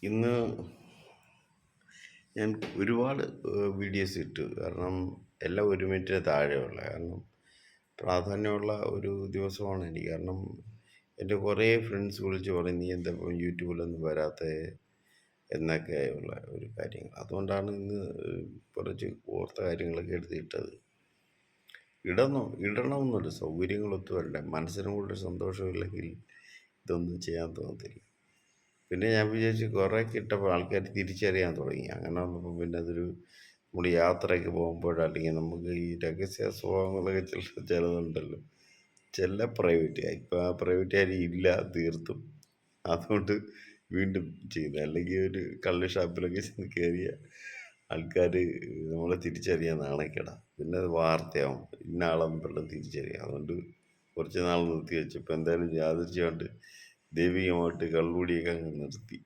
ഇന്ന് ഞാൻ ഒരുപാട് വീഡിയോസ് ഇട്ടു. കാരണം എല്ലാം 1 മിനിറ്റിന് താഴെയുള്ള, കാരണം പ്രാധാന്യമുള്ള ഒരു ദിവസമാണ് എനിക്ക്. കാരണം എൻ്റെ കുറേ ഫ്രണ്ട്സ് വിളിച്ച് പറയും, നീ എന്താ ഇപ്പം യൂട്യൂബിലൊന്നും വരാത്തെ എന്നൊക്കെയുള്ള ഒരു കാര്യങ്ങൾ. അതുകൊണ്ടാണ് ഇന്ന് കുറച്ച് ഓർത്ത കാര്യങ്ങളൊക്കെ എടുത്തിട്ടത്. ഇടണമെന്നുണ്ട്, സൗകര്യങ്ങളൊത്തു വരണ്ടേ. മനസ്സിനും കൂടെ ഒരു സന്തോഷമില്ലെങ്കിൽ ഇതൊന്നും ചെയ്യാൻ തോന്നത്തില്ല. പിന്നെ ഞാൻ വിചാരിച്ചു, കുറേയൊക്കെ ഇട്ടപ്പോൾ ആൾക്കാർ തിരിച്ചറിയാൻ തുടങ്ങി. അങ്ങനെ വന്നപ്പോൾ പിന്നെ അതൊരു, നമ്മൾ യാത്രയൊക്കെ പോകുമ്പോഴോ അല്ലെങ്കിൽ നമുക്ക് ഈ രഹസ്യ സ്വഭാവങ്ങളൊക്കെ ചിലതുണ്ടല്ലോ, ചില പ്രൈവറ്റ്, ഇപ്പം ആ പ്രൈവറ്റ് ആരും ഇല്ല, തീർത്തും. അതുകൊണ്ട് വീണ്ടും ചെയ്യുന്നത്. അല്ലെങ്കിൽ ഒരു കള്ള് ഷാപ്പിലൊക്കെ ചെന്ന് കയറിയ ആൾക്കാർ നമ്മളെ തിരിച്ചറിയാൻ നാണക്കേടാ. പിന്നെ അത് വാർത്തയാവും, ഇന്ന ആളെന്ന് പെട്ടെന്ന് തിരിച്ചറിയാം. അതുകൊണ്ട് കുറച്ച് നാൾ നിർത്തി വെച്ചു. ഇപ്പം എന്തായാലും യാദൃച്ഛികമായിട്ട് ദൈവികമായിട്ട് കള്ളുകൂടിയൊക്കെ അങ്ങ് നിർത്തി.